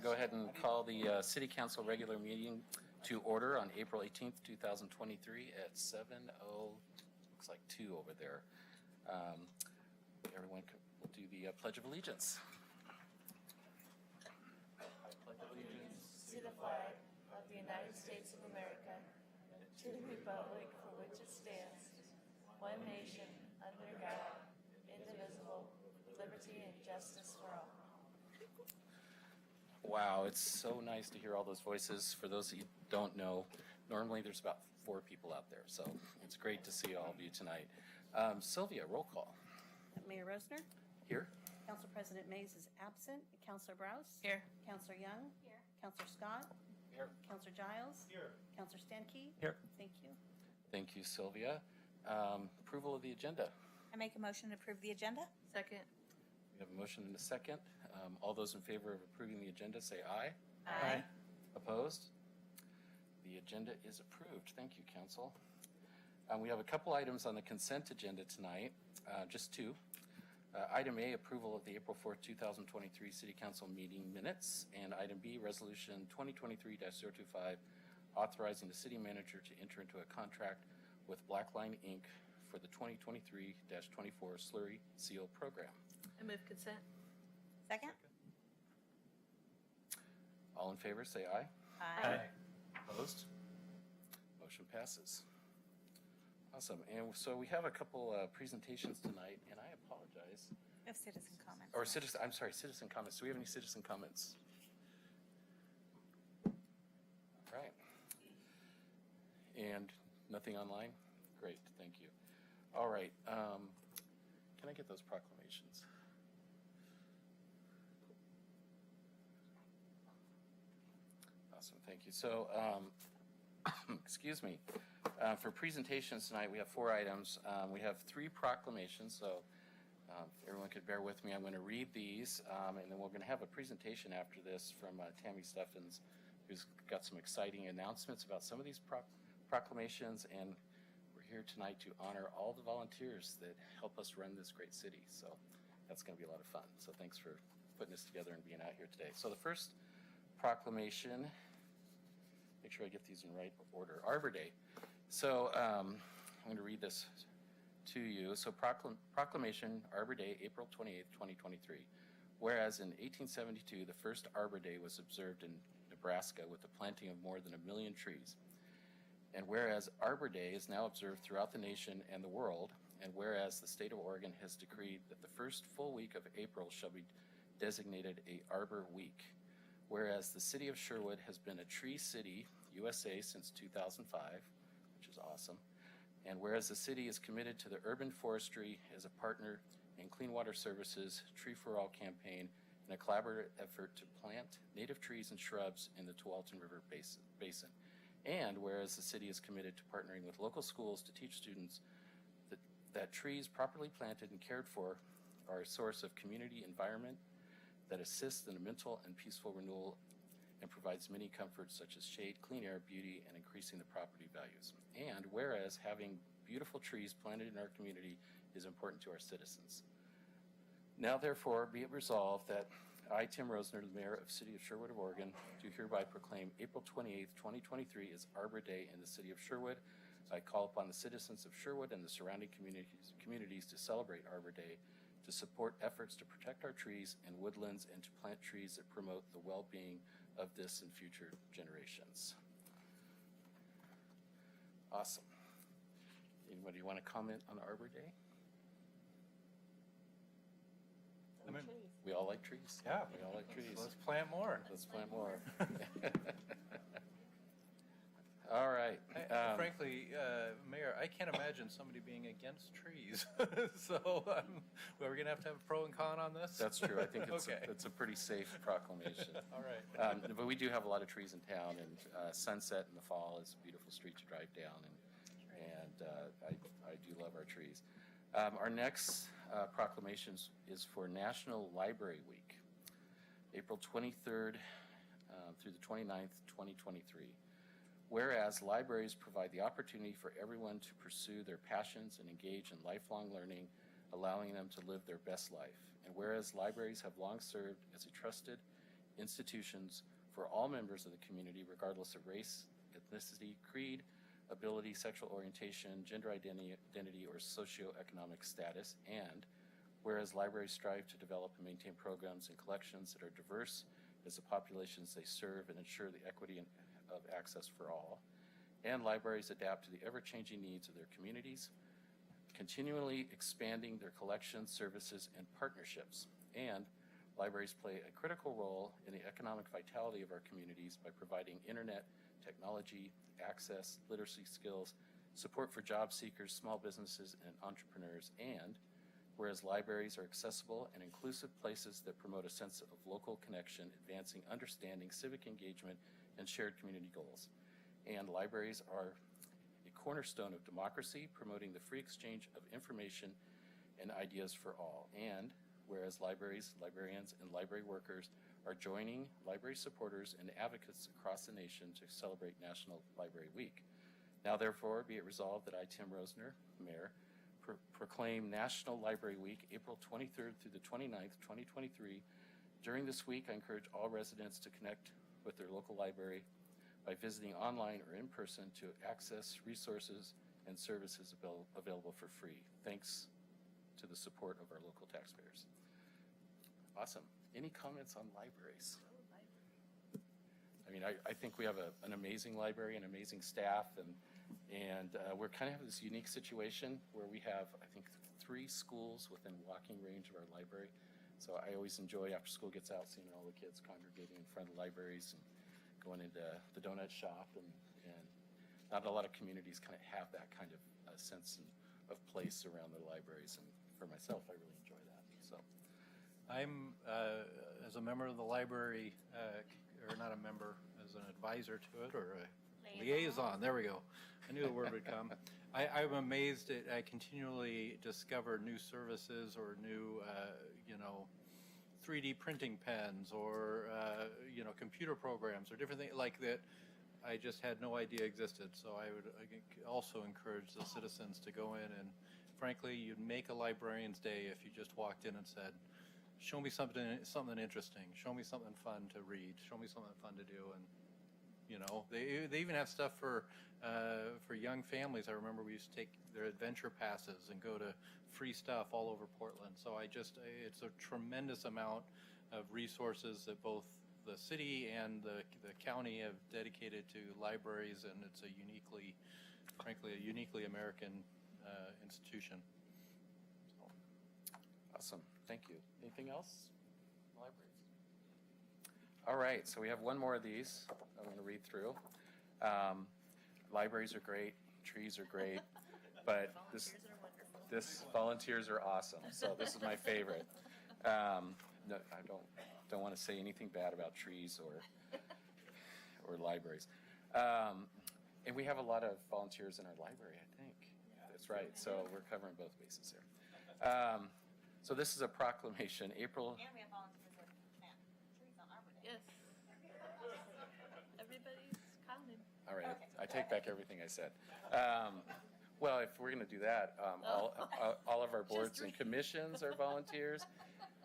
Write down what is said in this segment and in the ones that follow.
go ahead and call the City Council regular meeting to order on April 18th, 2023 at 7:02, looks like 2 over there. Everyone will do the Pledge of Allegiance. I pledge allegiance to the flag of the United States of America, to the republic for which it stands, one nation, under God, indivisible, with liberty and justice for all. Wow, it's so nice to hear all those voices. For those of you who don't know, normally there's about 4 people out there, so it's great to see all of you tonight. Sylvia, roll call. Mayor Rosner? Here. Council President Mays is absent. Counselor Browse? Here. Counselor Young? Here. Counselor Scott? Here. Counselor Giles? Here. Counselor Stanke? Here. Thank you. Thank you, Sylvia. Approval of the agenda. I make a motion to approve the agenda. Second. We have a motion and a second. All those in favor of approving the agenda say aye. Aye. Opposed? The agenda is approved. Thank you, Council. We have a couple items on the consent agenda tonight, just 2. Item A, approval of the April 4th, 2023 City Council meeting minutes, and item B, Resolution 2023-025, authorizing the city manager to enter into a contract with Blackline Inc. for the 2023-24 Slurry Seal Program. I move consent. Second? All in favor, say aye. Aye. Opposed? Motion passes. Awesome. And so we have a couple presentations tonight, and I apologize. We have citizen comments. Or citizen comments. Do we have any citizen comments? All right. And nothing online? Great, thank you. All right. Can I get those proclamations? Awesome, thank you. So, excuse me. For presentations tonight, we have 4 items. We have 3 proclamations, so if everyone could bear with me, I'm going to read these, and then we're going to have a presentation after this from Tammy Steffens, who's got some exciting announcements about some of these proclamations, and we're here tonight to honor all the volunteers that help us run this great city, so that's going to be a lot of fun. So thanks for putting this together and being out here today. So the first proclamation, make sure I get these in right order, Arbor Day. So I'm going to read this to you. So proclamation, Arbor Day, April 28th, 2023. Whereas in 1872, the first Arbor Day was observed in Nebraska with the planting of more than 1 million trees. And whereas Arbor Day is now observed throughout the nation and the world, and whereas the state of Oregon has decreed that the first full week of April shall be designated a Arbor Week. Whereas the city of Sherwood has been a tree city, USA, since 2005, which is awesome. And whereas the city is committed to the urban forestry as a partner in Clean Water Services, Tree for All campaign, and a collaborative effort to plant native trees and shrubs in the Tualatin River Basin. And whereas the city is committed to partnering with local schools to teach students that trees properly planted and cared for are a source of community environment that assists in a mental and peaceful renewal and provides many comforts such as shade, clean air, beauty, and increasing the property values. And whereas having beautiful trees planted in our community is important to our citizens. Now therefore be it resolved that I, Tim Rosner, the Mayor of City of Sherwood of Oregon, do hereby proclaim April 28th, 2023 as Arbor Day in the City of Sherwood. I call upon the citizens of Sherwood and the surrounding communities to celebrate Arbor Day, to support efforts to protect our trees and woodlands, and to plant trees that promote the well-being of this and future generations. Awesome. Anybody want to comment on Arbor Day? We all like trees. Yeah. We all like trees. Let's plant more. Let's plant more. All right. Frankly, Mayor, I can't imagine somebody being against trees. So we're going to have a pro and con on this? That's true. I think it's, Okay. it's a pretty safe proclamation. All right. But we do have a lot of trees in town, and Sunset in the fall is a beautiful street to drive down, and I do love our trees. Our next proclamation is for National Library Week, April 23rd through the 29th, 2023. Whereas libraries provide the opportunity for everyone to pursue their passions and engage in lifelong learning, allowing them to live their best life. And whereas libraries have long served as a trusted institutions for all members of the community, regardless of race, ethnicity, creed, ability, sexual orientation, gender identity, or socioeconomic status. And whereas libraries strive to develop and maintain programs and collections that are diverse as the populations they serve and ensure the equity of access for all. And libraries adapt to the ever-changing needs of their communities, continually expanding their collections, services, and partnerships. And libraries play a critical role in the economic vitality of our communities by providing internet, technology, access, literacy skills, support for job seekers, small businesses, and entrepreneurs. And whereas libraries are accessible and inclusive places that promote a sense of local connection, advancing understanding, civic engagement, and shared community goals. And libraries are a cornerstone of democracy, promoting the free exchange of information and ideas for all. And whereas libraries, librarians, and library workers are joining library supporters and advocates across the nation to celebrate National Library Week. Now therefore be it resolved that I, Tim Rosner, Mayor, proclaim National Library Week, April 23rd through the 29th, 2023. During this week, I encourage all residents to connect with their local library by visiting online or in person to access resources and services available for free. Thanks to the support of our local taxpayers. Awesome. Any comments on libraries? I mean, I think we have an amazing library, an amazing staff, and we're kind of have this unique situation where we have, I think, 3 schools within walking range of our library. So I always enjoy after school gets out, seeing all the kids congregating in front of the libraries and going into the donut shop, and not a lot of communities kind of have that kind of sense of place around their libraries. And for myself, I really enjoy that. So I'm, as a member of the library, or not a member, as an advisor to it, or a liaison, there we go. I knew the word would come. I'm amazed at, I continually discover new services or new, 3D printing pens or, computer programs or different things like that I just had no idea existed. So I would also encourage the citizens to go in and, frankly, you'd make a librarian's day if you just walked in and said, show me something interesting, show me something fun to read, show me something fun to do. And they even have stuff for young families. I remember we used to take their adventure passes and go to free stuff all over Portland. So it's a tremendous amount of resources that both the city and the county have dedicated to libraries, and it's frankly, a uniquely American institution. So. awesome. Thank you. Anything else? Libraries. All right, so we have one more of these I'm going to read through. Libraries are great, trees are great, but this volunteers are awesome. So this is my favorite. No, I don't want to say anything bad about trees or libraries. And we have a lot of volunteers in our library, I think. That's right. So we're covering both bases here. So this is a proclamation, April. And we have volunteers that plant trees on Arbor Day. Yes. Everybody's counted. All right, I take back everything I said. Well, if we're going to do that, all of our boards and commissions are volunteers,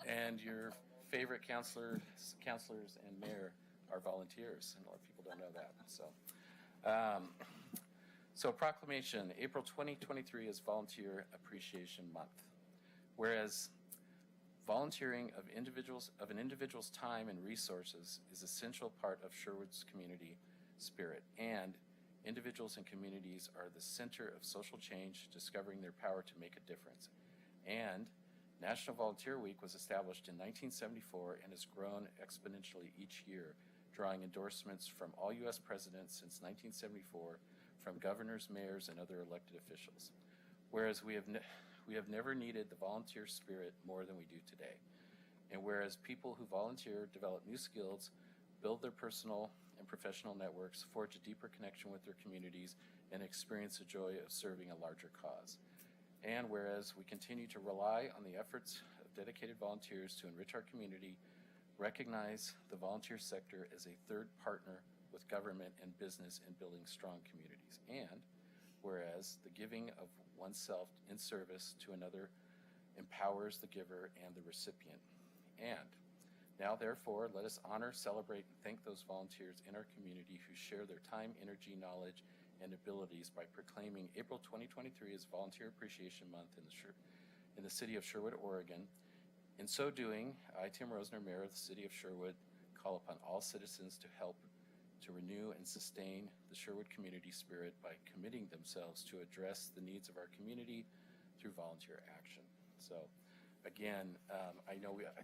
and your favorite counselors and mayor are volunteers, and a lot of people don't know that. So proclamation, April 2023 is Volunteer Appreciation Month. Whereas volunteering of an individual's time and resources is an essential part of Sherwood's community spirit, and individuals and communities are the center of social change, discovering their power to make a difference. And National Volunteer Week was established in 1974 and has grown exponentially each year, drawing endorsements from all U.S. presidents since 1974, from governors, mayors, and other elected officials. Whereas we have never needed the volunteer spirit more than we do today. And whereas people who volunteer develop new skills, build their personal and professional networks, forge a deeper connection with their communities, and experience the joy of serving a larger cause. And whereas we continue to rely on the efforts of dedicated volunteers to enrich our community, recognize the volunteer sector as a third partner with government and business in building strong communities. And whereas the giving of oneself in service to another empowers the giver and the recipient. And Now, therefore, let us honor, celebrate, and thank those volunteers in our community who share their time, energy, knowledge, and abilities by proclaiming April 2023 as Volunteer Appreciation Month in the city of Sherwood, Oregon. In so doing, I, Tim Rosner, Mayor of the city of Sherwood, call upon all citizens to help to renew and sustain the Sherwood community spirit by committing themselves to address the needs of our community through volunteer action. So again, I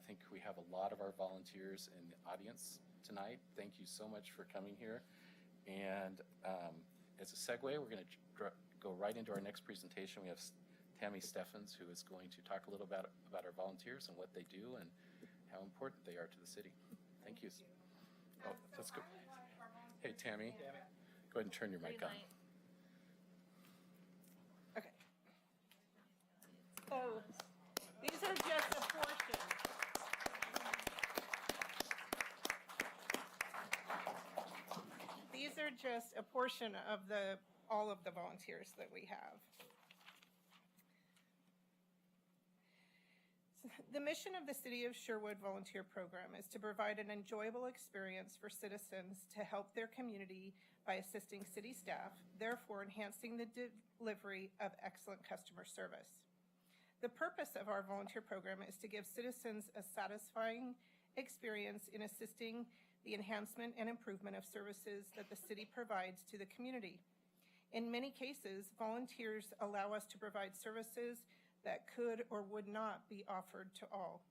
think we have a lot of our volunteers in the audience tonight. Thank you so much for coming here. And as a segue, we're going to go right into our next presentation. We have Tammy Steffens, who is going to talk a little about our volunteers and what they do and how important they are to the city. Thank you. Oh, let's go. Hey, Tammy. Go ahead and turn your mic on. Okay. So these are just a portion. These are just a portion of all of the volunteers that we have. The mission of the City of Sherwood Volunteer Program is to provide an enjoyable experience for citizens to help their community by assisting city staff, therefore enhancing the delivery of excellent customer service. The purpose of our volunteer program is to give citizens a satisfying experience in assisting the enhancement and improvement of services that the city provides to the community. In many cases, volunteers allow us to provide services that could or would not be offered to all.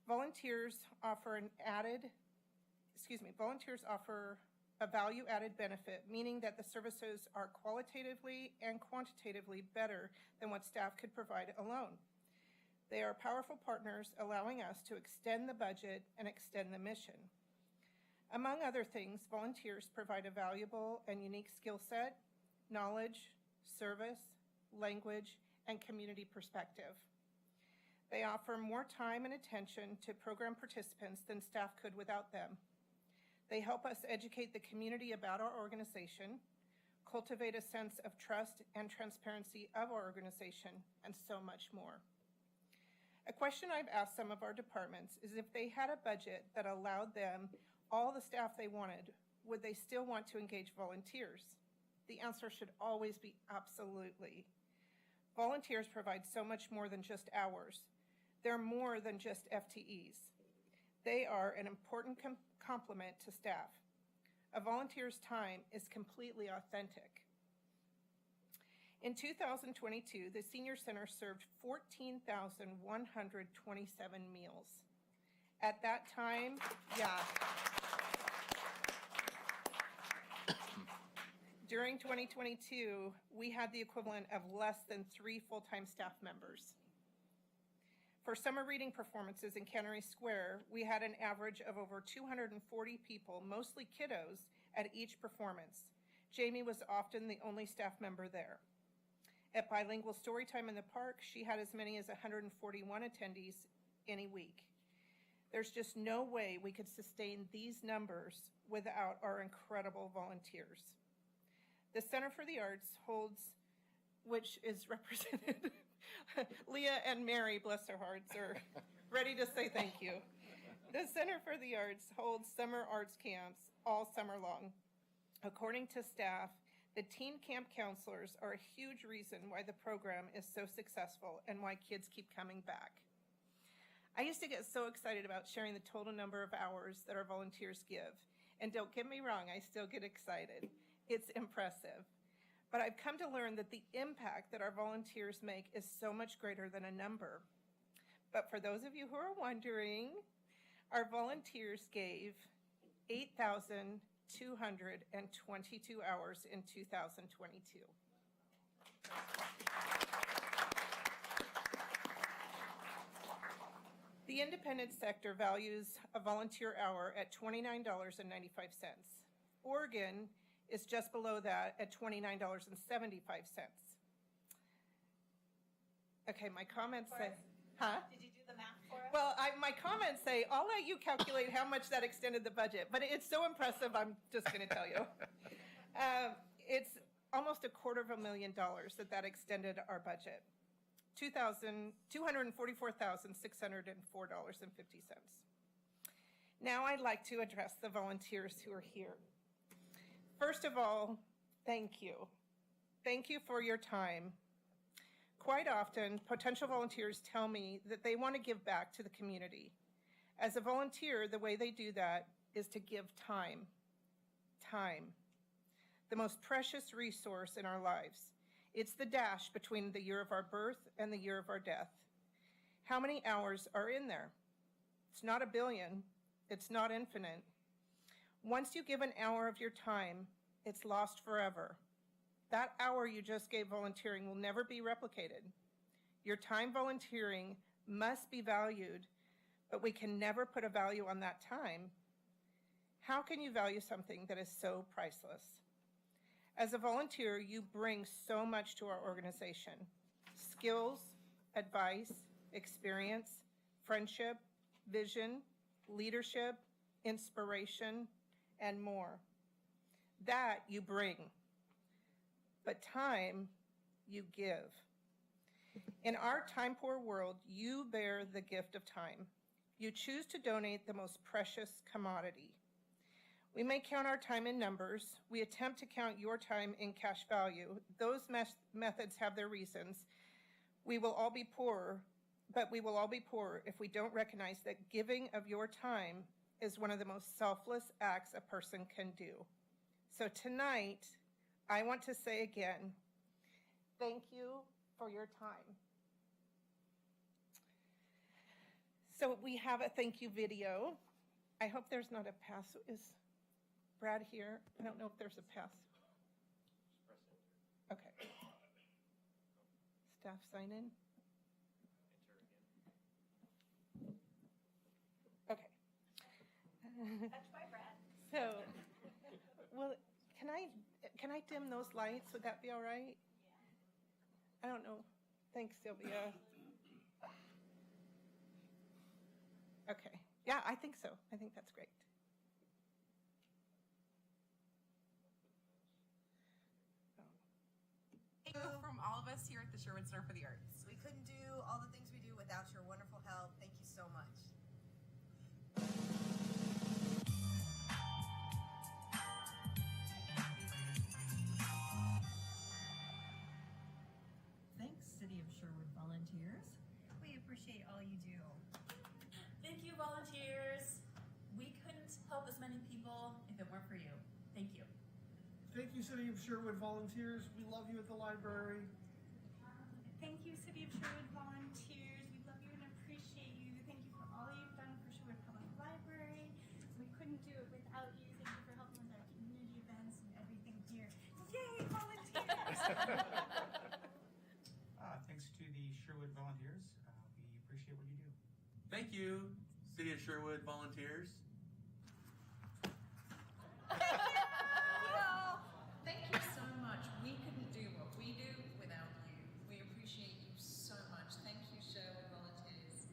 Volunteers offer a value-added benefit, meaning that the services are qualitatively and quantitatively better than what staff could provide alone. They are powerful partners, allowing us to extend the budget and extend the mission. Among other things, volunteers provide a valuable and unique skill set, knowledge, service, language, and community perspective. They offer more time and attention to program participants than staff could without them. They help us educate the community about our organization, cultivate a sense of trust and transparency of our organization, and so much more. A question I've asked some of our departments is if they had a budget that allowed them all the staff they wanted, would they still want to engage volunteers? The answer should always be absolutely. Volunteers provide so much more than just hours. They're more than just FTEs. They are an important complement to staff. A volunteer's time is completely authentic. In 2022, the Senior Center served 14,127 meals. At that time, During 2022, we had the equivalent of less than 3 full-time staff members. For summer reading performances in Cannery Square, we had an average of over 240 people, mostly kiddos, at each performance. Jamie was often the only staff member there. At Bilingual Storytime in the Park, she had as many as 141 attendees any week. There's just no way we could sustain these numbers without our incredible volunteers. The Center for the Arts holds, which is represented, Leah and Mary, bless their hearts, are ready to say thank you. The Center for the Arts holds summer arts camps all summer long. According to staff, the teen camp counselors are a huge reason why the program is so successful and why kids keep coming back. I used to get so excited about sharing the total number of hours that our volunteers give. And don't get me wrong, I still get excited. It's impressive. But I've come to learn that the impact that our volunteers make is so much greater than a number. But for those of you who are wondering, our volunteers gave 8,222 hours in 2022. The independent sector values a volunteer hour at $29.95. Oregon is just below that at $29.75. Okay, my comments say, huh? Did you do the math for us? Well, my comments say, I'll let you calculate how much that extended the budget, but it's so impressive, I'm just going to tell you. It's almost $250,000 that extended our budget. $244,604.50. Now I'd like to address the volunteers who are here. First of all, thank you. Thank you for your time. Quite often, potential volunteers tell me that they want to give back to the community. As a volunteer, the way they do that is to give time. Time. The most precious resource in our lives. It's the dash between the year of our birth and the year of our death. How many hours are in there? It's not a billion. It's not infinite. Once you give an hour of your time, it's lost forever. That hour you just gave volunteering will never be replicated. Your time volunteering must be valued, but we can never put a value on that time. How can you value something that is so priceless? As a volunteer, you bring so much to our organization. Skills, advice, experience, friendship, vision, leadership, inspiration, and more. That you bring. But time, you give. In our time-poor world, you bear the gift of time. You choose to donate the most precious commodity. We may count our time in numbers. We attempt to count your time in cash value. Those methods have their reasons. We will all be poor, but we will all be poor if we don't recognize that giving of your time is one of the most selfless acts a person can do. So tonight, I want to say again, thank you for your time. So we have a thank you video. I hope there's not a pass. Is Brad here? I don't know if there's a pass. Okay. Staff sign in. Okay. Touched by Brad. So, well, can I dim those lights? Would that be all right? I don't know. Thanks, Sylvia. Okay. Yeah, I think so. I think that's great. Thank you from all of us here at the Sherwood Center for the Arts. We couldn't do all the things we do without your wonderful help. Thank you so much. Thanks, City of Sherwood volunteers. We appreciate all you do. Thank you, volunteers. We couldn't help as many people if it weren't for you. Thank you. Thank you, City of Sherwood volunteers. We love you at the library. Thank you, City of Sherwood volunteers. We love you and appreciate you. Thank you for all you've done for Sherwood Public Library. We couldn't do it without you. Thank you for helping with our community events and everything here. Yay, volunteers! Thanks to the Sherwood volunteers. We appreciate what you do. Thank you, City of Sherwood volunteers. Thank you so much. We couldn't do what we do without you. We appreciate you so much. Thank you, Sherwood volunteers.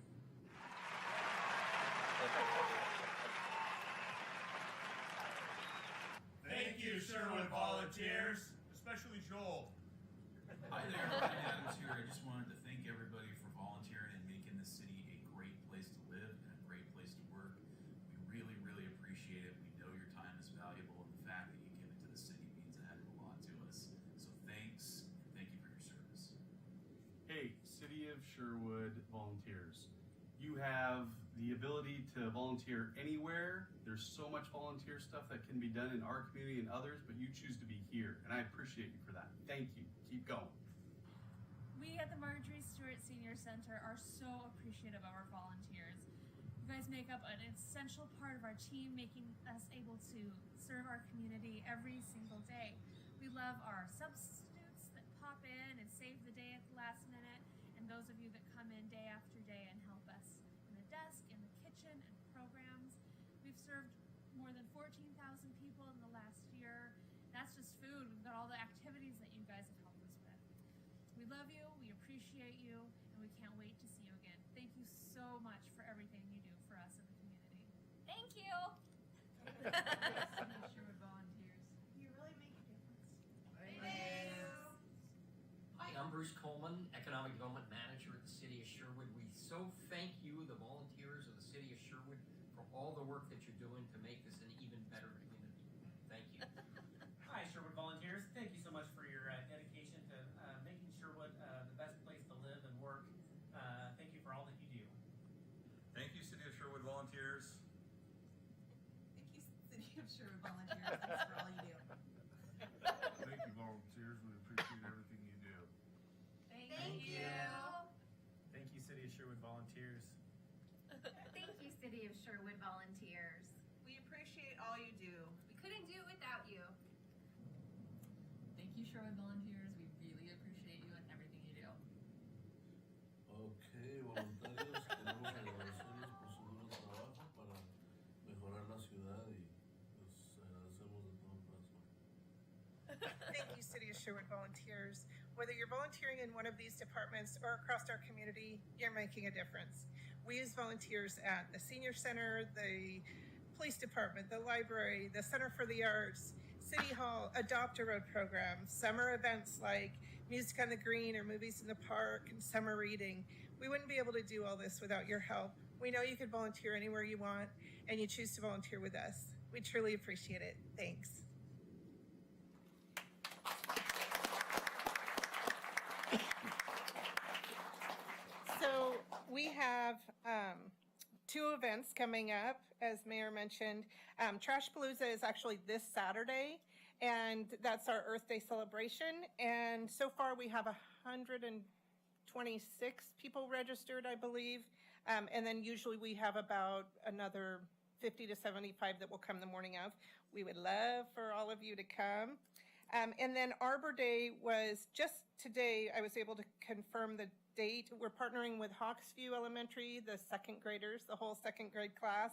Thank you, Sherwood volunteers, especially Joel. Hi there, Ryan Adams here. I just wanted to thank everybody for volunteering and making this city a great place to live and a great place to work. We really, really appreciate it. We know your time is valuable, and the fact that you give it to the city means a heck of a lot to us. So thanks, and thank you for your service. Hey, City of Sherwood volunteers. You have the ability to volunteer anywhere. There's so much volunteer stuff that can be done in our community and others, but you choose to be here, and I appreciate you for that. Thank you. Keep going. We at the Marjorie Stewart Senior Center are so appreciative of our volunteers. You guys make up an essential part of our team, making us able to serve our community every single day. We love our substitutes that pop in and save the day at the last minute, and those of you that come in day after day and help us in the desk, in the kitchen, and programs. We've served more than 14,000 people in the last year. That's just food. We've got all the activities that you guys have helped us with. We love you, we appreciate you, and we can't wait to see you again. Thank you so much for everything you do for us in the community. Thank you. Sherwood volunteers. You really make a difference. Hi, I'm Bruce Coleman, Economic Development Manager at the City of Sherwood. We so thank you, the volunteers of the City of Sherwood, for for all the work that you're doing to make this an even better community. Thank you. Hi, Sherwood volunteers. Thank you so much for your dedication to making Sherwood the best place to live and work. Thank you for all that you do. Thank you, City of Sherwood volunteers. Thank you, City of Sherwood volunteers. Thanks for all you do. Thank you, volunteers. We appreciate everything you do. Thank you. Thank you, City of Sherwood volunteers. Thank you, City of Sherwood volunteers. We appreciate all you do. We couldn't do it without you. Thank you, Sherwood volunteers. We really appreciate you and everything you do. Ok, voluntarios, queremos agradecerles por su duro trabajo para mejorar la ciudad y pues agradecemos de todo corazón. Thank you, City of Sherwood volunteers. Whether you're volunteering in one of these departments or across our community, you're making a difference. We as volunteers at the Senior Center, the Police Department, the library, the Center for the Arts, City Hall, Adopt a Road program, summer events like Music on the Green or Movies in the Park and summer reading. We wouldn't be able to do all this without your help. We know you could volunteer anywhere you want, and you choose to volunteer with us. We truly appreciate it. Thanks. So we have two events coming up, as Mayor mentioned. Trash Palooza is actually this Saturday, and that's our Earth Day celebration. And so far, we have 126 people registered, I believe. And then usually we have about another 50 to 75 that will come the morning of. We would love for all of you to come. And then Arbor Day was just today. I was able to confirm the date. We're partnering with Hawksview Elementary, the second graders, the whole second grade class.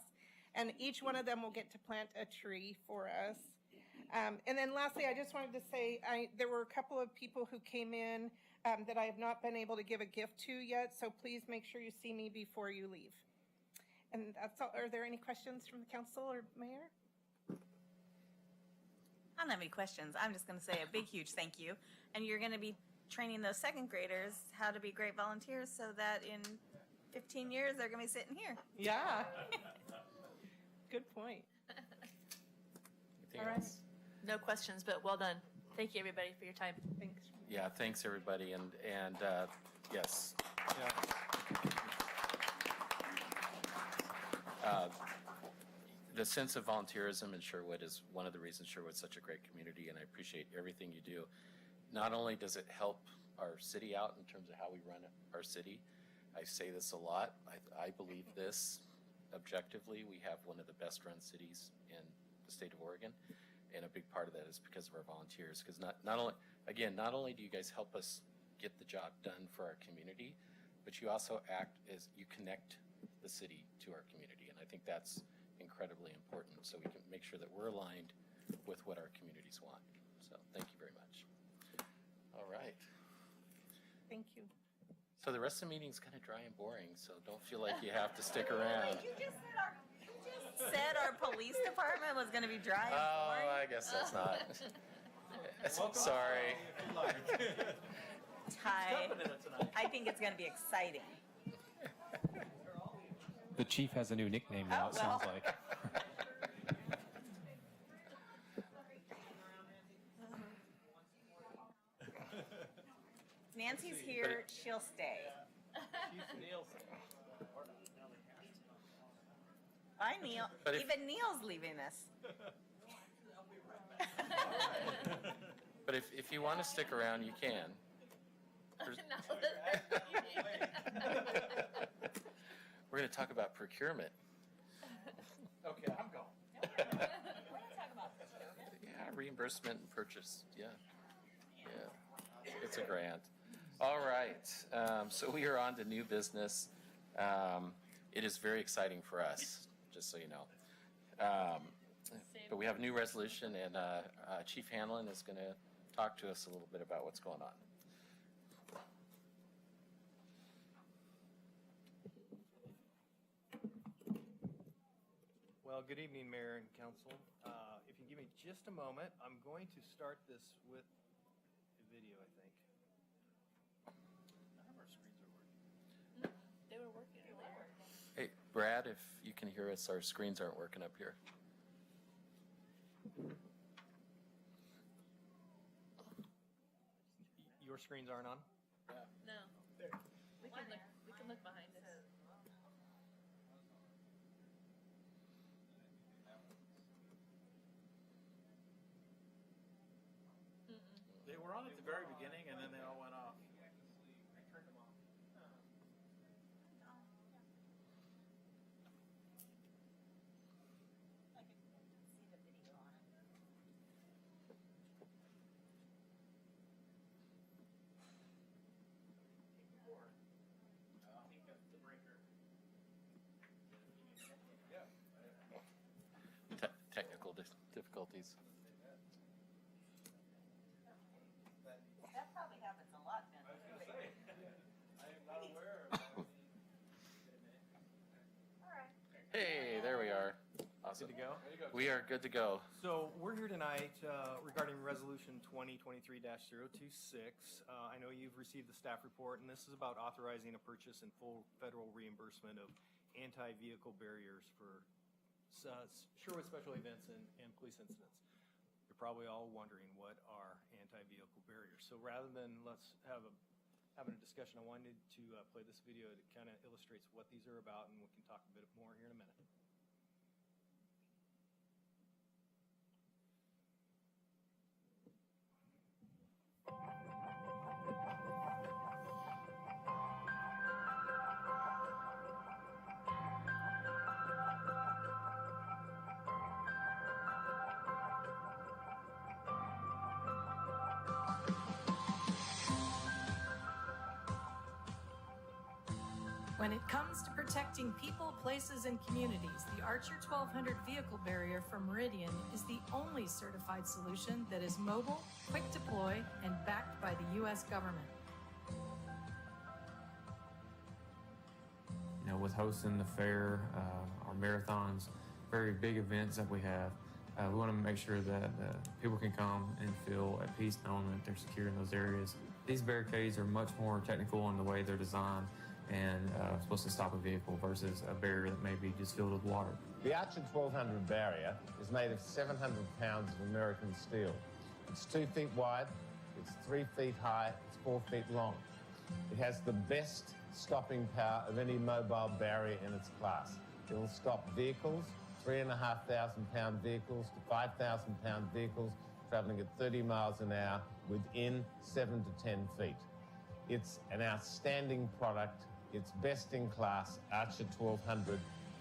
And each one of them will get to plant a tree for us. And then lastly, I just wanted to say there were a couple of people who came in that I have not been able to give a gift to yet. So please make sure you see me before you leave. And that's all. Are there any questions from the council or mayor? I don't have any questions. I'm just going to say a big, huge thank you. And you're going to be training those second graders how to be great volunteers so that in 15 years they're going to be sitting here. Yeah. Good point. Anything else? No questions, but well done. Thank you, everybody, for your time. Thanks. Yeah, thanks, everybody. And yes. The sense of volunteerism in Sherwood is one of the reasons Sherwood's such a great community, and I appreciate everything you do. Not only does it help our city out in terms of how we run our city, I say this a lot, I believe this objectively, we have one of the best run cities in the state of Oregon, and a big part of that is because of our volunteers, because not only do you guys help us get the job done for our community, but you also act as you connect the city to our community, and I think that's incredibly important, so we can make sure that we're aligned with what our communities want. So thank you very much. All right. Thank you. So the rest of the meeting's kind of dry and boring, so don't feel like you have to stick around. You just said our police department was going to be dry and boring. Oh, I guess that's not. Sorry. Ty, I think it's going to be exciting. The chief has a new nickname now, it sounds like. Nancy's here, she'll stay. Bye, Neil. Even Neil's leaving us. But if you want to stick around, you can. We're going to talk about procurement. Okay, I'm going. We're going to talk about procurement. Yeah, reimbursement and purchase. Yeah. It's a grant. All right. So we are on to new business. It is very exciting for us, just so you know. But we have a new resolution, and Chief Hanlon is going to talk to us a little bit about what's going on. Well, good evening, Mayor and Council. If you give me just a moment, I'm going to start this with a video, I think. None of our screens are working. They were working earlier. Hey, Brad, if you can hear us, our screens aren't working up here. Your screens aren't on? No. We can look behind us. They were on at the very beginning, and then they all went off. Technical difficulties. That probably happens a lot then. Hey, there we are. Awesome. Good to go? We are good to go. So we're here tonight regarding Resolution 2023-026. I know you've received the staff report, and this is about authorizing a purchase and full federal reimbursement of anti-vehicle barriers for Sherwood special events and police incidents. You're probably all wondering what are anti-vehicle barriers. So rather than having a discussion, I wanted to play this video that kind of illustrates what these are about, and we can talk a bit more here in a minute. When it comes to protecting people, places, and communities, the Archer 1200 vehicle barrier from Meridian is the only certified solution that is mobile, quick deploy, and backed by the U.S. government. You know, with hosting the fair, our marathons, very big events that we have, we want to make sure that people can come and feel at peace knowing that they're secure in those areas. These barricades are much more technical in the way they're designed and supposed to stop a vehicle versus a barrier that may be just filled with water. The Archer 1200 barrier is made of 700 pounds of American steel. It's 2 feet wide, it's 3 feet high, it's 4 feet long. It has the best stopping power of any mobile barrier in its class. It will stop vehicles, 3,500 pound vehicles to 5,000 pound vehicles traveling at 30 miles an hour within 7 to 10 feet. It's an outstanding product. It's best in class, Archer 1200.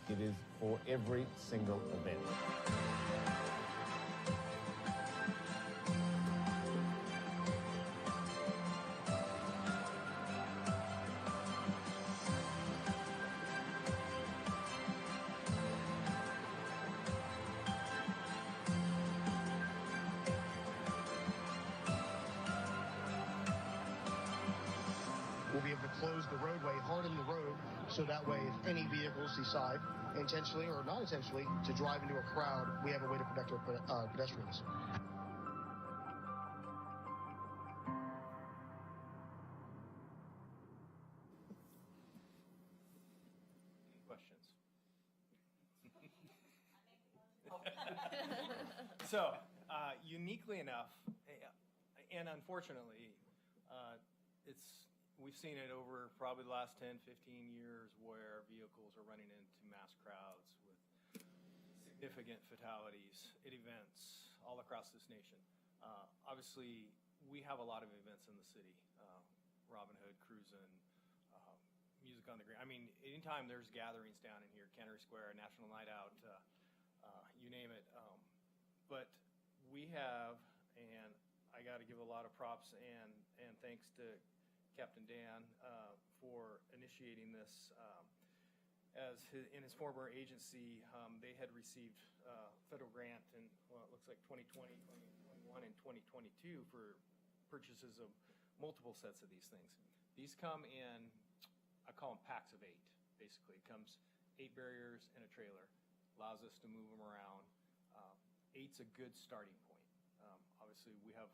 It is for every single event. We'll be able to close the roadway, harden the road, so that way if any vehicles decide, intentionally or not intentionally, to drive into a crowd, we have a way to protect our pedestrians. Questions? So, uniquely enough, and unfortunately, we've seen it over probably the last 10, 15 years where vehicles are running into mass crowds with significant fatalities at events all across this nation. Obviously, we have a lot of events in the city. Robin Hood, Cruisin', Music on the Green. I mean, anytime there's gatherings down in here, Cannery Square, National Night Out, you name it. But we have, and I got to give a lot of props and thanks to Captain Dan for initiating this. In his former agency, they had received federal grant in, well, it looks like 2020, 2021, and 2022 for purchases of multiple sets of these things. These come in, I call them packs of 8, basically. It comes 8 barriers and a trailer, allows us to move them around. 8's a good starting point. Obviously, we have,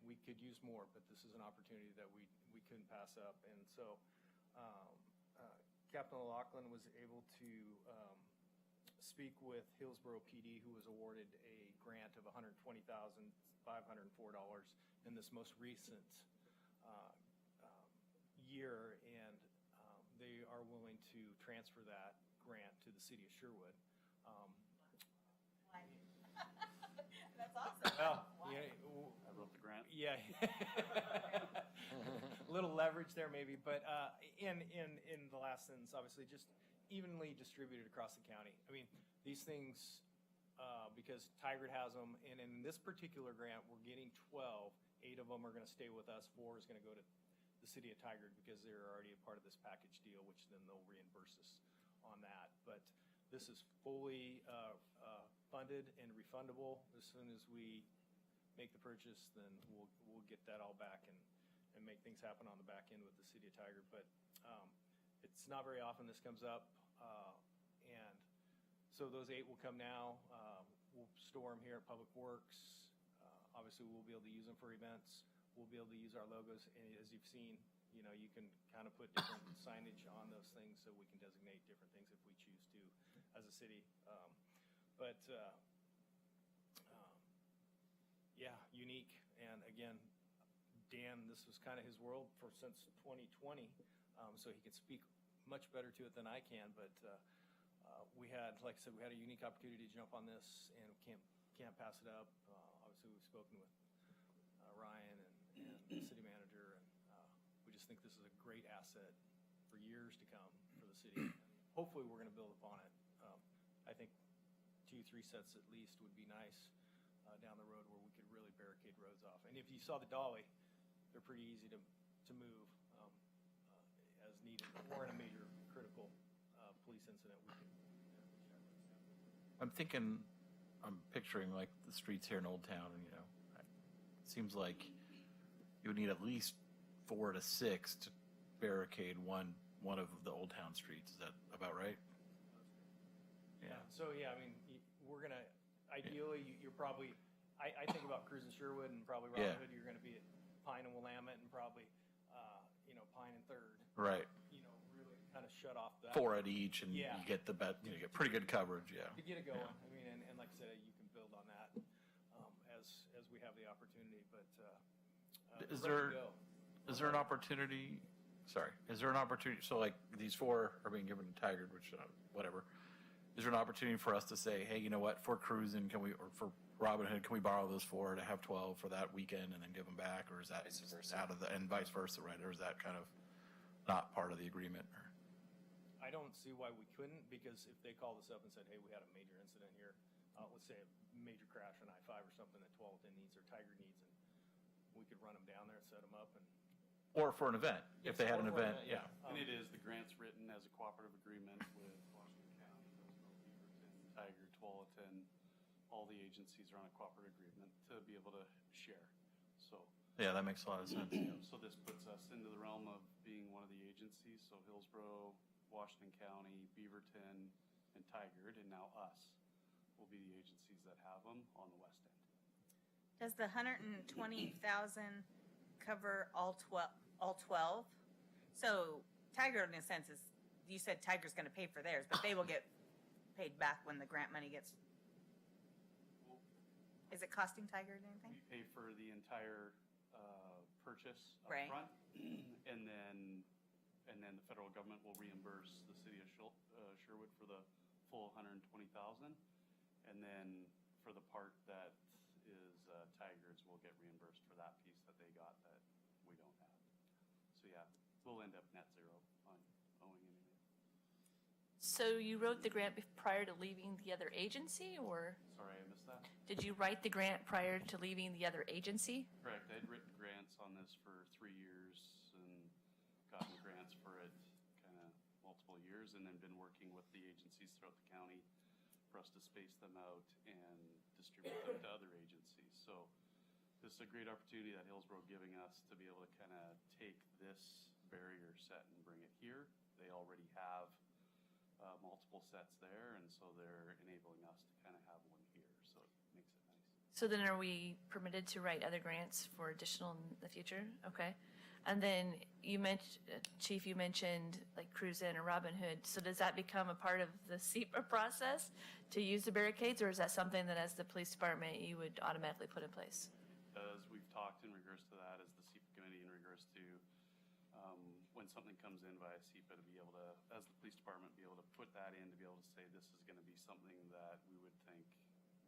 we could use more, but this is an opportunity that we couldn't pass up. And so Captain Lachlan was able to speak with Hillsborough PD, who was awarded a grant of $120,504 in this most recent year, and they are willing to transfer that grant to the city of Sherwood. That's awesome. Well, yeah, I wrote the grant. yeah. A little leverage there maybe, but in the last sentence, obviously just evenly distributed across the county. I mean, these things, because Tigard has them, and in this particular grant, we're getting 12. 8 of them are going to stay with us. 4 is going to go to the city of Tigard because they're already a part of this package deal, which then they'll reimburse us on that. But this is fully funded and refundable. As soon as we make the purchase, then we'll get that all back and make things happen on the back end with the city of Tigard. But it's not very often this comes up, and so those 8 will come now. We'll store them here at Public Works. Obviously, we'll be able to use them for events. We'll be able to use our logos, and as you've seen, you know, you can kind of put different signage on those things so we can designate different things if we choose to as a city. Yeah, unique. And again, Dan, this was kind of his world since 2020, so he can speak much better to it than I can. But we had, like I said, we had a unique opportunity to jump on this, and can't pass it up. Obviously, we've spoken with Ryan and the city manager, and we just think this is a great asset for years to come for the city. Hopefully, we're going to build upon it. I think 2-3 sets at least would be nice down the road where we could really barricade roads off. And if you saw the dolly, they're pretty easy to move as needed, or in a major critical police incident. I'm picturing like the streets here in Old Town, and it seems like you would need at least 4 to 6 to barricade one of the Old Town streets. Is that about right? Yeah. So yeah, I mean, we're gonna ideally you're probably. I think about cruising Sherwood and probably Robin Hood. You're going to be at Pine and Willamette and probably Pine and Third. Right. Really kind of shut off that. 4 at each, and you get you get pretty good coverage. Yeah. To get it going. I mean, and like I said, you can build on that as we have the opportunity. But is there an opportunity? Sorry, is there an opportunity? So like these 4 are being given to Tigard, which whatever. Is there an opportunity for us to say, hey, you know what, for cruising, or for Robin Hood, can we borrow those 4 to have 12 for that weekend and then give them back, or is that out of and vice versa, right? Or is that kind of not part of the agreement? I don't see why we couldn't, because if they called us up and said, hey, we had a major incident here, let's say a major crash on I-5 or something that Tualatin needs or Tigard needs, and we could run them down there, set them up, and or for an event, if they had an event, yeah. And it is, the grant's written as a cooperative agreement with Washington County, Beaverton, Tigard, Tualatin. All the agencies are on a cooperative agreement to be able to share. So yeah, that makes a lot of sense. So this puts us into the realm of being one of the agencies. So Hillsborough, Washington County, Beaverton, and Tigard, and now us will be the agencies that have them on the west end. Does the $120,000 cover all 12? So Tigard, in a sense, is, you said Tigard's going to pay for theirs, but they will get paid back when the grant money gets. Is it costing Tigard anything? We pay for the entire purchase up Right. front, and then the federal government will reimburse the city of Sherwood for the full $120,000, and then for the part that is Tigard's, we'll get reimbursed for that piece that they got that we don't have. So yeah, we'll end up net zero on owing anything. So you wrote the grant prior to leaving the other agency, or? Sorry, I missed that. Did you write the grant prior to leaving the other agency? Correct. I'd written grants on this for 3 years and gotten grants for it kind of multiple years, and then been working with the agencies throughout the county for us to space them out and distribute them to other agencies. So this is a great opportunity that Hillsborough giving us to be able to kind of take this barrier set and bring it here. They already have multiple sets there, and so they're enabling us to kind of have one here. So it makes it nice. So then are we permitted to write other grants for additional in the future? Okay. And then you mentioned, Chief, you mentioned like Cruise In or Robin Hood. So does that become a part of the SEPA process to use the barricades, or is that something that as the police department you would automatically put in place? As we've talked in regards to that, as the SEPA committee in regards to when something comes in via SEPA, to be able to, as the police department, be able to put that in, to be able to say this is going to be something that we would think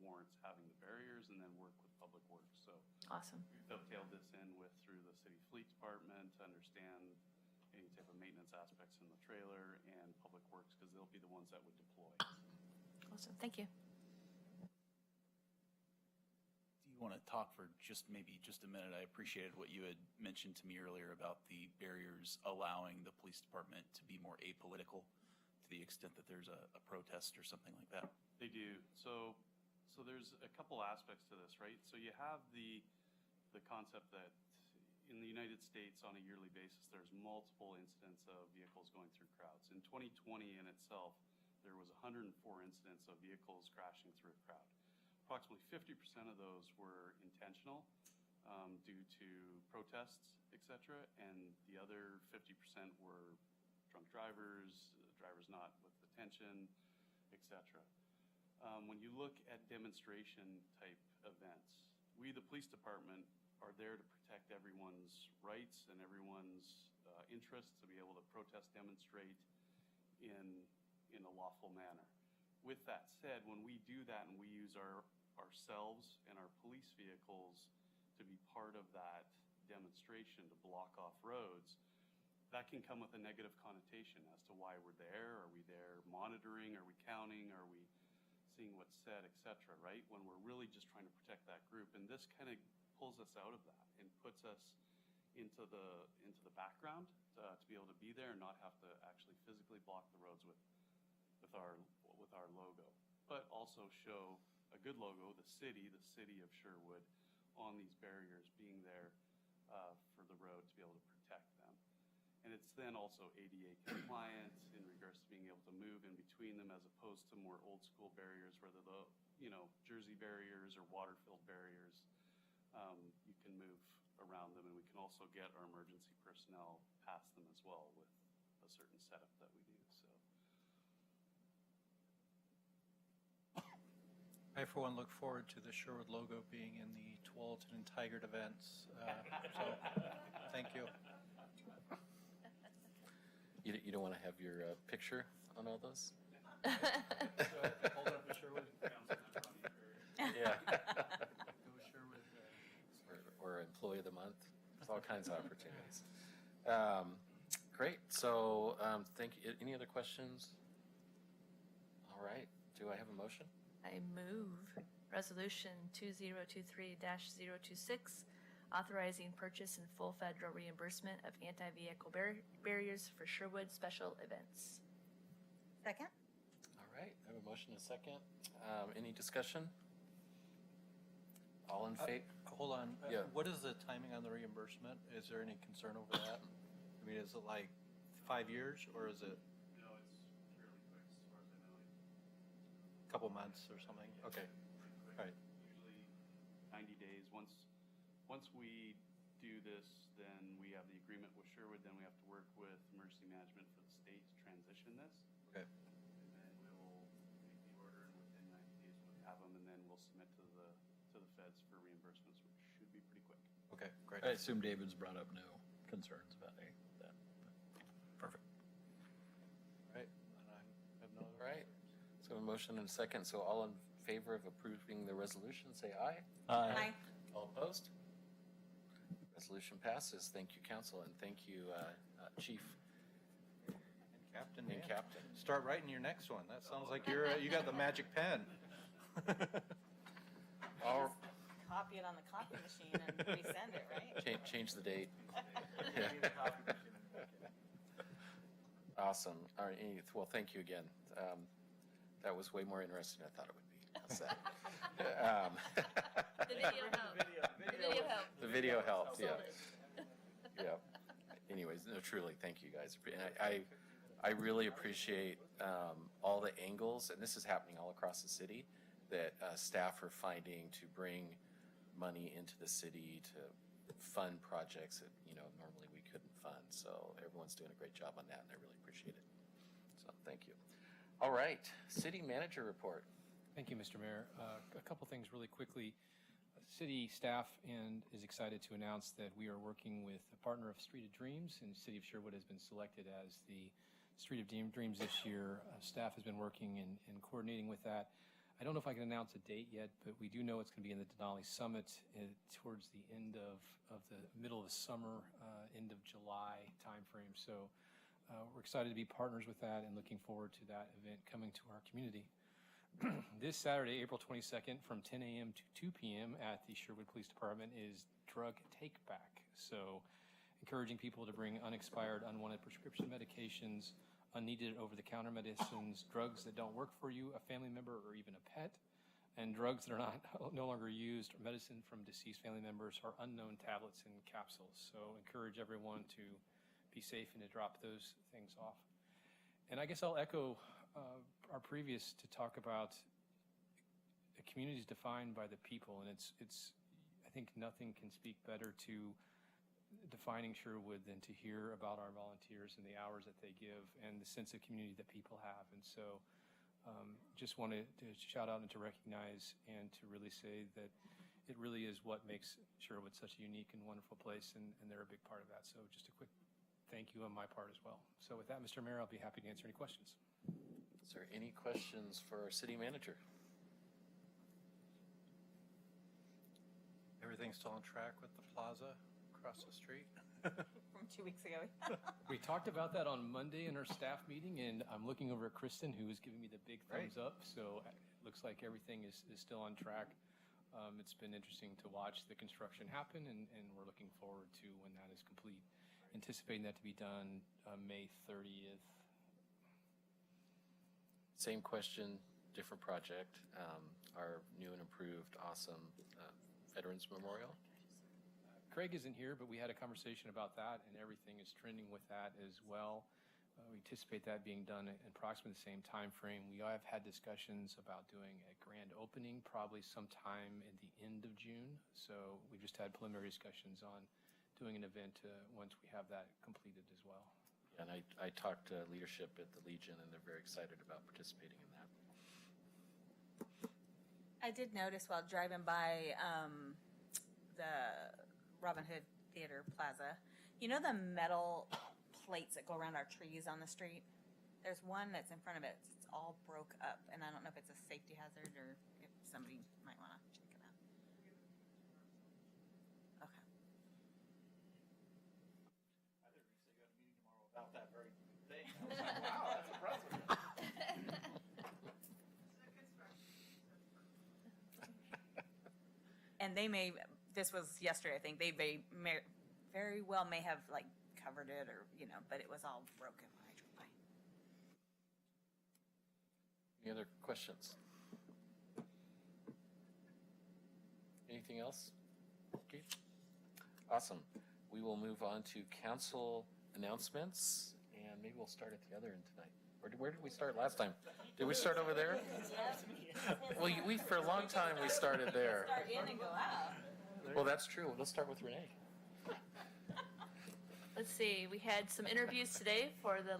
warrants having the barriers, and then work with Public Works. So awesome. We've dovetailed this in with through the city fleet department to understand any type of maintenance aspects in the trailer, and Public Works, because they'll be the ones that would deploy. Awesome. Thank you. Do you want to talk for just a minute? I appreciated what you had mentioned to me earlier about the barriers allowing the police department to be more apolitical to the extent that there's a protest or something like that. They do. So there's a couple aspects to this, right? So you have the concept that in the United States on a yearly basis, there's multiple incidents of vehicles going through crowds. In 2020 in itself, there was 104 incidents of vehicles crashing through a crowd. Approximately 50% of those were intentional due to protests, etc., and the other 50% were drunk drivers, drivers not with attention, etc. When you look at demonstration type events, we, the police department, are there to protect everyone's rights and everyone's interests to be able to protest, demonstrate in a lawful manner. With that said, when we do that and we use ourselves and our police vehicles to be part of that demonstration to block off roads, that can come with a negative connotation as to why we're there. Are we there monitoring? Are we counting? Are we seeing what's said, etc., right? When we're really just trying to protect that group. And this kind of pulls us out of that and puts us into the background to be able to be there and not have to actually physically block the roads with our logo, but also show a good logo, the city of Sherwood, on these barriers being there for the road to be able to protect them. And it's then also ADA compliant in regards to being able to move in between them, as opposed to more old school barriers, whether the Jersey barriers or water-filled barriers. You can move around them, and we can also get our emergency personnel past them as well with a certain setup that we do. I, for one, look forward to the Sherwood logo being in the Tualatin and Tigard events. So, thank you. You don't want to have your picture on all those? Hold up a Sherwood. Yeah. Go Sherwood. Or Employee of the Month. There's all kinds of opportunities. Great. So thank you. Any other questions? All right. Do I have a motion? I move Resolution 2023-026, authorizing purchase and full federal reimbursement of anti-vehicle barriers for Sherwood special events. Second? All right. I have a motion and a second. Any discussion? All in favor? Hold on. Yeah. What is the timing on the reimbursement? Is there any concern over that? I mean, is it like 5 years, or is it No, it's fairly quick as far as I know. a couple months or something? Okay. All right. Usually 90 days. Once we do this, then we have the agreement with Sherwood. Then we have to work with emergency management for the state to transition this. Okay. And then we'll make the order, and within 90 days we'll have them, and then we'll submit to the feds for reimbursements, which should be pretty quick. Okay, great. I assume David's brought up no concerns about any of that. Perfect. Right. And I have no All right. So a motion and a second. So all in favor of approving the resolution, say aye. Aye. All opposed? Resolution passes. Thank you, council, and thank you, chief Captain. and yeah. captain. Start writing your next one. That sounds like you got the magic pen. All Copy it on the copy machine and resend it, right? change the date. Yeah. Awesome. All right. Well, thank you again. That was way more interesting than I thought it would be. How's that? The video helped. The video helped. The video helped. Yeah. Yeah. Anyways, no, truly, thank you guys. And I really appreciate all the angles, and this is happening all across the city, that staff are finding to bring money into the city to fund projects that, normally we couldn't fund. So everyone's doing a great job on that, and I really appreciate it. So thank you. All right, city manager report. Thank you, Mr. Mayor. A couple things really quickly. City staff is excited to announce that we are working with a partner of Street of Dreams, and City of Sherwood has been selected as the Street of Dreams this year. Staff has been working and coordinating with that. I don't know if I can announce a date yet, but we do know it's going to be in the Denali Summit towards the end of the middle of the summer, end of July timeframe. So we're excited to be partners with that and looking forward to that event coming to our community. This Saturday, April 22nd, from 10 a.m. to 2 p.m. at the Sherwood Police Department is Drug Take Back. So encouraging people to bring unexpired, unwanted prescription medications, unneeded over-the-counter medicines, drugs that don't work for you, a family member, or even a pet, and drugs that are no longer used, or medicine from deceased family members, or unknown tablets and capsules. So encourage everyone to be safe and to drop those things off. And I guess I'll echo our previous to talk about a community is defined by the people, and it's I think nothing can speak better to defining Sherwood than to hear about our volunteers and the hours that they give and the sense of community that people have. And so just wanted to shout out and to recognize and to really say that it really is what makes Sherwood such a unique and wonderful place, and they're a big part of that. So just a quick thank you on my part as well. So with that, Mr. Mayor, I'll be happy to answer any questions. Is there any questions for our city manager? Everything's still on track with the plaza across the street? From 2 weeks ago. We talked about that on Monday in our staff meeting, and I'm looking over at Kristen, who is giving me the big thumbs up. So it looks like everything is still on track. It's been interesting to watch the construction happen, and we're looking forward to when that is complete. Anticipating that to be done May 30th. Same question, different project. Our new and improved, awesome Veterans Memorial. Craig isn't here, but we had a conversation about that, and everything is trending with that as well. We anticipate that being done in approximately the same time frame. We have had discussions about doing a grand opening probably sometime in the end of June. So we just had preliminary discussions on doing an event once we have that completed as well. And I talked to leadership at the Legion, and they're very excited about participating in that. I did notice while driving by the Robin Hood Theater Plaza, you know the metal plates that go around our trees on the street? There's one that's in front of it. It's all broke up, and I don't know if it's a safety hazard or if somebody might want to check it out. Okay. About that very thing. I was like, wow, that's impressive. And they may, this was yesterday, I think, they very well may have like covered it or, but it was all broken when I drove by. Any other questions? Anything else? Okay. Awesome. We will move on to council announcements, and maybe we'll start at the other end tonight. Where did we start last time? Did we start over there? Well, we for a long time we started there. Start in and go out. Well, that's true. Let's start with Renee. Let's see, we had some interviews today for the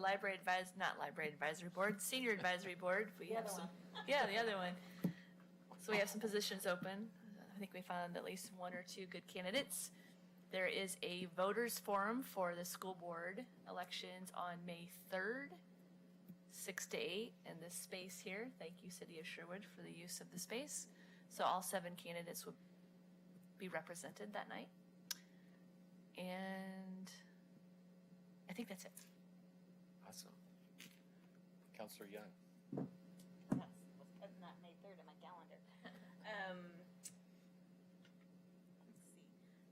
not library advisory board, senior advisory board. We have some, the other one. So we have some positions open. I think we found at least one or two good candidates. There is a voters forum for the school board elections on May 3rd, 6 to 8 in this space here. Thank you, City of Sherwood, for the use of the space. So all 7 candidates will be represented that night. And I think that's it. Awesome. Counselor Young. Was putting that May 3rd in my calendar. Let's see.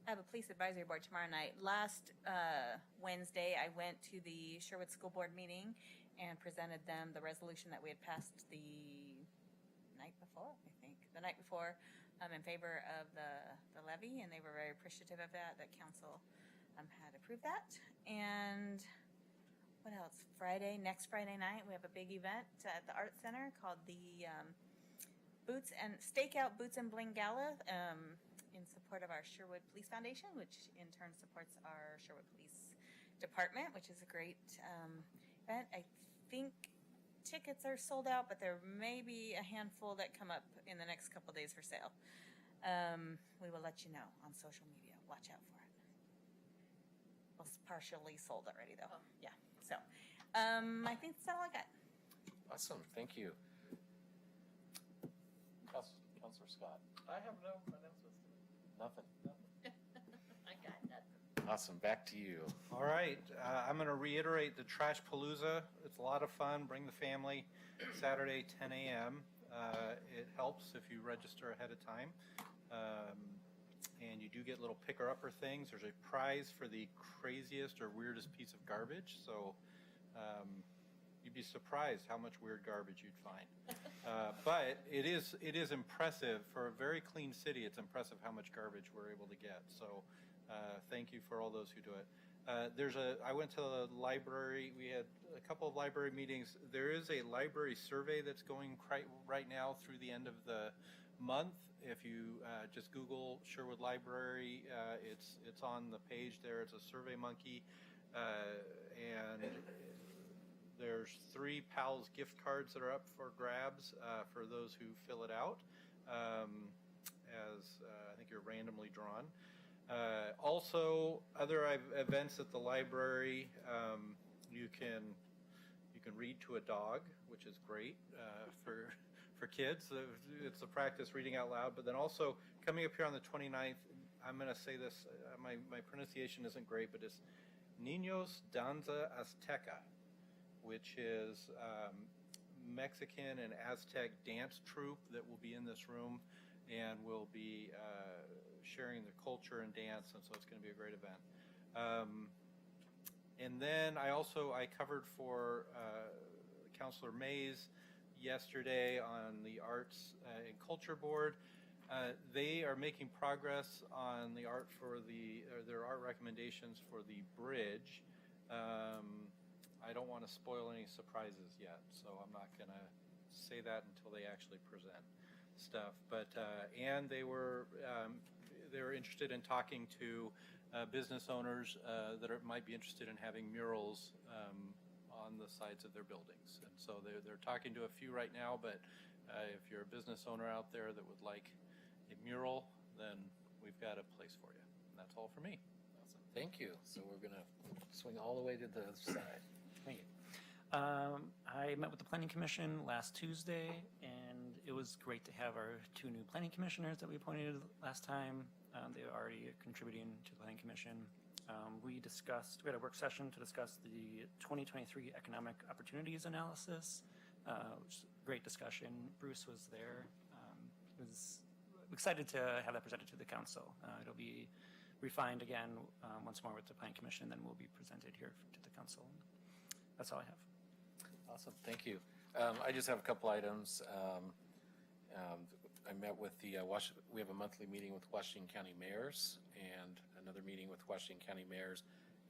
I have a police advisory board tomorrow night. Last Wednesday, I went to the Sherwood School Board meeting and presented them the resolution that we had passed the night before, in favor of the levy, and they were very appreciative of that council had approved that. And what else? Next Friday night, we have a big event at the Art Center called the Stakeout Boots and Bling Gala. in support of our Sherwood Police Foundation, which in turn supports our Sherwood Police Department, which is a great event. I think tickets are sold out, but there may be a handful that come up in the next couple days for sale. We will let you know on social media. Watch out for it. Well, it's partially sold already, though. Yeah. So I think that's all I got. Awesome, thank you. Councilor Scott. I have no announcements. Nothing. I got nothing. Awesome, back to you. All right, I'm going to reiterate the Trash Palooza. It's a lot of fun. Bring the family. Saturday, 10 a.m. It helps if you register ahead of time. And you do get little picker-upper things. There's a prize for the craziest or weirdest piece of garbage. So you'd be surprised how much weird garbage you'd find. But it is impressive. For a very clean city, it's impressive how much garbage we're able to get. So thank you for all those who do it. I went to the library. We had a couple of library meetings. There is a library survey that's going right now through the end of the month. If you just Google Sherwood Library, it's on the page there. It's a Survey Monkey, and there's 3 PALS gift cards that are up for grabs for those who fill it out. I think you're randomly drawn. Also, other events at the library, you can read to a dog, which is great for kids. It's a practice reading out loud. But then also coming up here on the 29th, I'm going to say this. My pronunciation isn't great, but it's Niños Danza Azteca, which is Mexican and Aztec dance troupe that will be in this room and will be sharing their culture and dance, and so it's going to be a great event. And then I covered for Councilor Mays yesterday on the Arts and Culture Board. They are making progress on the art for their art recommendations for the bridge. I don't want to spoil any surprises yet, so I'm not going to say that until they actually present stuff. But and they were interested in talking to business owners that might be interested in having murals on the sides of their buildings. And so they're talking to a few right now, but if you're a business owner out there that would like a mural, then we've got a place for you. And that's all for me. Awesome. Thank you. So we're going to swing all the way to the other side. Thank you. I met with the Planning Commission last Tuesday, and it was great to have our 2 new planning commissioners that we appointed last time. They are already contributing to the Planning Commission. We had a work session to discuss the 2023 Economic Opportunities Analysis, which was a great discussion. Bruce was there. Was excited to have that presented to the council. It'll be refined again once more with the Planning Commission, then will be presented here to the council. That's all I have. Awesome, thank you. I just have a couple items. I met with we have a monthly meeting with Washington County mayors and another meeting with Washington County mayors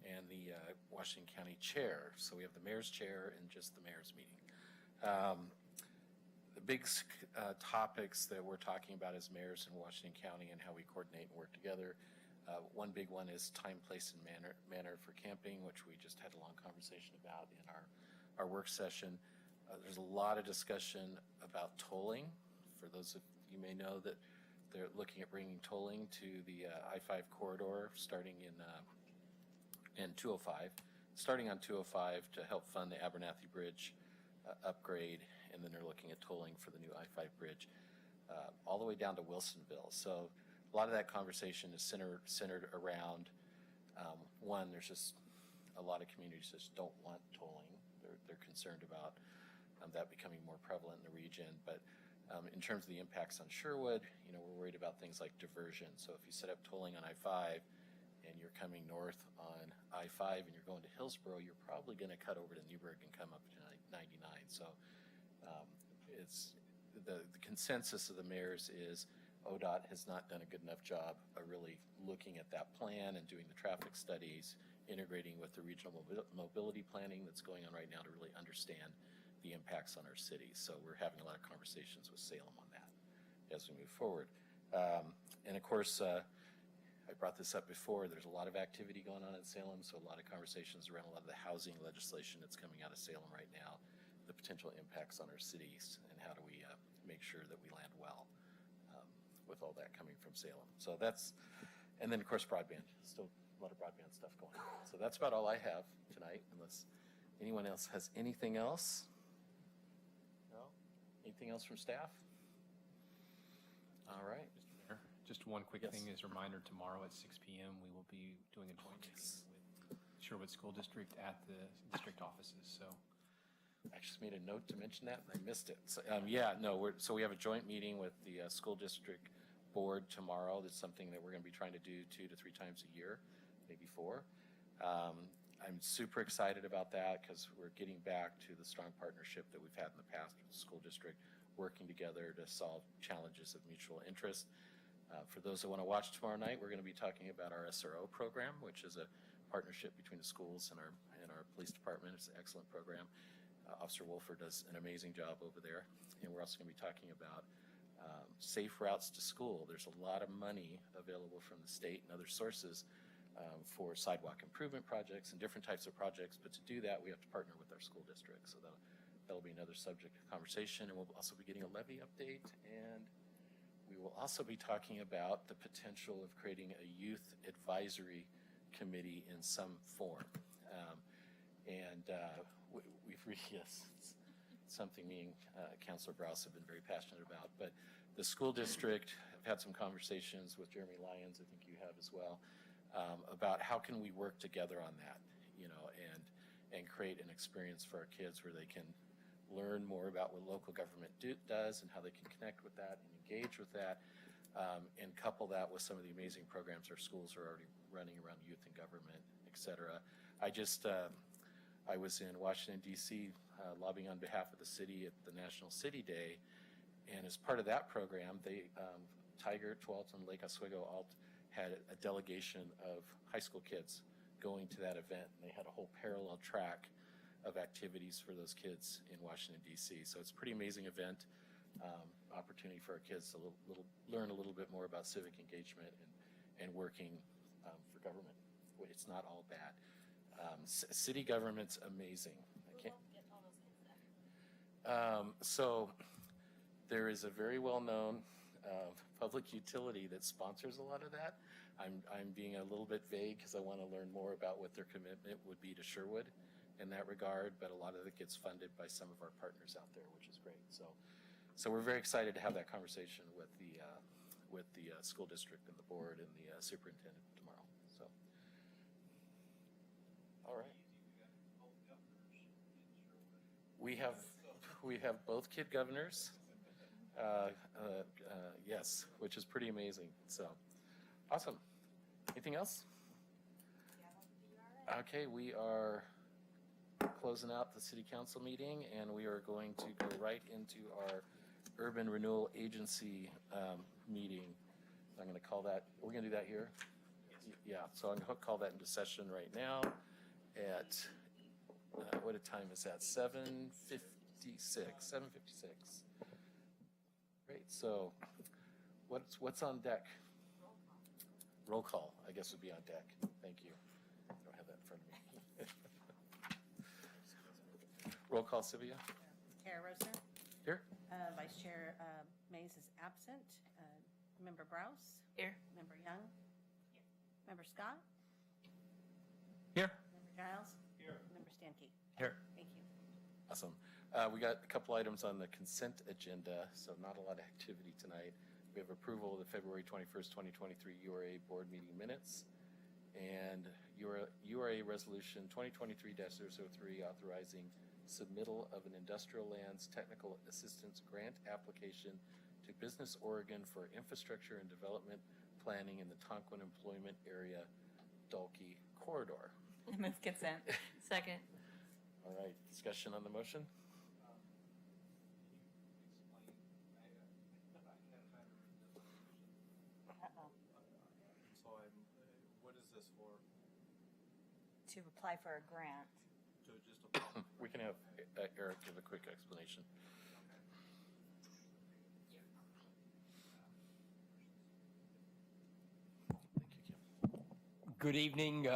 and the Washington County chair. So we have the mayor's chair and just the mayor's meeting. The big topics that we're talking about as mayors in Washington County and how we coordinate and work together. One big one is time, place, and manner for camping, which we just had a long conversation about in our work session. There's a lot of discussion about tolling. For those of you may know that they're looking at bringing tolling to the I-5 corridor starting in 205, starting on 205 to help fund the Abernathy Bridge upgrade, and then they're looking at tolling for the new I-5 bridge all the way down to Wilsonville. So a lot of that conversation is centered around, one, there's just a lot of communities that just don't want tolling. They're concerned about that becoming more prevalent in the region. But in terms of the impacts on Sherwood, we're worried about things like diversion. So if you set up tolling on I-5 and you're coming north on I-5 and you're going to Hillsborough, you're probably going to cut over to Newburgh and come up to 99. So it's the consensus of the mayors is ODOT has not done a good enough job of really looking at that plan and doing the traffic studies, integrating with the regional mobility planning that's going on right now to really understand the impacts on our cities. So we're having a lot of conversations with Salem on that as we move forward. And of course, I brought this up before, there's a lot of activity going on in Salem, so a lot of conversations around a lot of the housing legislation that's coming out of Salem right now, the potential impacts on our cities, and how do we make sure that we land well with all that coming from Salem. So that's, and then of course broadband, still a lot of broadband stuff going on. So that's about all I have tonight, unless anyone else has anything else. No? Anything else from staff? All right. Mr. Mayor, just one quick Yes. thing as a reminder, tomorrow at 6 p.m. we will be doing a joint meeting with Sherwood School District at the district offices. So I just made a note to mention that and I missed it. So, so we have a joint meeting with the school district board tomorrow. That's something that we're going to be trying to do 2 to 3 times a year, maybe 4. I'm super excited about that because we're getting back to the strong partnership that we've had in the past with the school district, working together to solve challenges of mutual interest. For those that want to watch tomorrow night, we're going to be talking about our SRO program, which is a partnership between the schools and our police department. It's an excellent program. Officer Wolfer does an amazing job over there. And we're also going to be talking about safe routes to school. There's a lot of money available from the state and other sources for sidewalk improvement projects and different types of projects. But to do that, we have to partner with our school district. So that'll be another subject of conversation. And we'll also be getting a levy update. And we will also be talking about the potential of creating a youth advisory committee in some form. Yes, it's something me and Councilor Browse have been very passionate about. But the school district, I've had some conversations with Jeremy Lyons, I think you have as well, about how can we work together on that, and create an experience for our kids where they can learn more about what local government does and how they can connect with that and engage with that, and couple that with some of the amazing programs our schools are already running around youth and government, et cetera. I was in Washington, D.C., lobbying on behalf of the city at the National City Day, and as part of that program, Tiger, Tualatin, and Lake Oswego all had a delegation of high school kids going to that event, and they had a whole parallel track of activities for those kids in Washington, D.C. So it's a pretty amazing event, opportunity for our kids to learn a little bit more about civic engagement and working for government. It's not all bad. City government's amazing. So there is a very well-known public utility that sponsors a lot of that. I'm being a little bit vague because I want to learn more about what their commitment would be to Sherwood in that regard, but a lot of it gets funded by some of our partners out there, which is great. So we're very excited to have that conversation with the school district and the board and the superintendent tomorrow. So, all right. We have both kid governors. Yes, which is pretty amazing. So, awesome. Anything else? Okay, we are closing out the city council meeting, and we are going to go right into our urban renewal agency meeting. I'm going to call that. We're going to do that here. Yeah. So I'm going to call that into session right now at what time is that? 7:56. 7:56. Great. So, what's on deck? Roll call, I guess, would be on deck. Thank you. I don't have that in front of me. Roll call, Sylvia. Chair Rosner. Here. Vice Chair Mays is absent. Member Browse. Here. Member Young. Here. Member Scott. Here. Member Giles. Here. Member Stankey. Here. Thank you. Awesome. We got a couple items on the consent agenda, so not a lot of activity tonight. We have approval of the February 21st, 2023 URA board meeting minutes and URA resolution 2023-003 authorizing submittal of an industrial lands technical assistance grant application to Business Oregon for infrastructure and development planning in the Tonquin Employment Area Dalkey Corridor. Move consent. Second. All right, discussion on the motion? So what is this for? To apply for a grant. To just We can have Eric give a quick explanation. Good evening,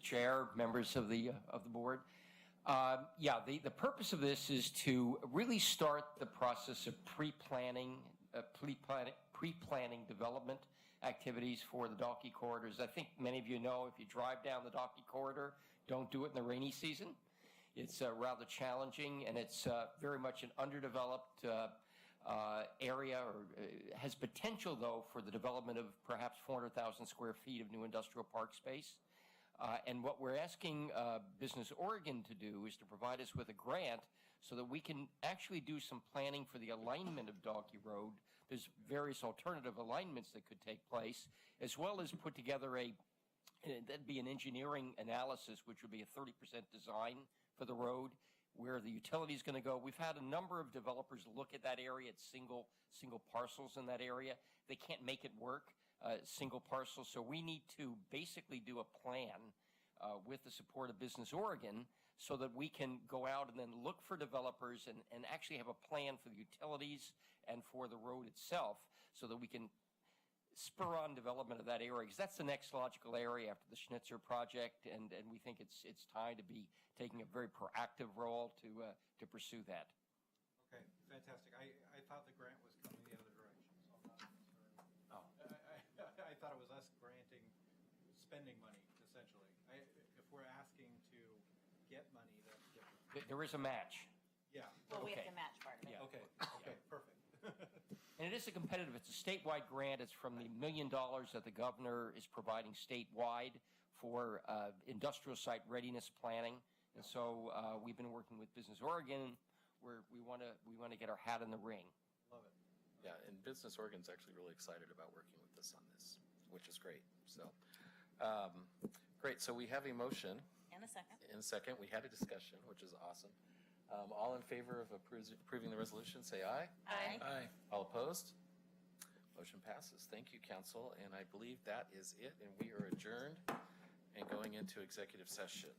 Chair, members of the board. The purpose of this is to really start the process of pre-planning development activities for the docky corridors. I think many of you know, if you drive down the docky corridor, don't do it in the rainy season. It's rather challenging, and it's very much an underdeveloped area, or has potential, though, for the development of perhaps 400,000 square feet of new industrial park space. And what we're asking Business Oregon to do is to provide us with a grant so that we can actually do some planning for the alignment of Donkey Road. There's various alternative alignments that could take place, as well as put together that'd be an engineering analysis, which would be a 30% design for the road, where the utility is going to go. We've had a number of developers look at that area, at single parcels in that area. They can't make it work, single parcels. So we need to basically do a plan with the support of Business Oregon so that we can go out and then look for developers and actually have a plan for the utilities and for the road itself, so that we can spur on development of that area, because that's the next logical area after the Schnitzer project, and we think it's time to be taking a very proactive role to pursue that. Okay, fantastic. I thought the grant was coming the other direction, so I'm not concerned. I thought it was us granting spending money, essentially. If we're asking to get money, that's different. There is a match. Yeah. Well, we have to match part of it. Yeah. Okay, perfect. And it is a competitive, it's a statewide grant. It's from the $1 million that the governor is providing statewide for industrial site readiness planning. And so we've been working with Business Oregon, where we want to get our hat in the ring. Love it. Yeah, and Business Oregon's actually really excited about working with us on this, which is great. So, great. So we have a motion. And a second. In a second, we had a discussion, which is awesome. All in favor of approving the resolution, say aye. Aye. Aye. All opposed? Motion passes. Thank you, council. And I believe that is it, and we are adjourned and going into executive session.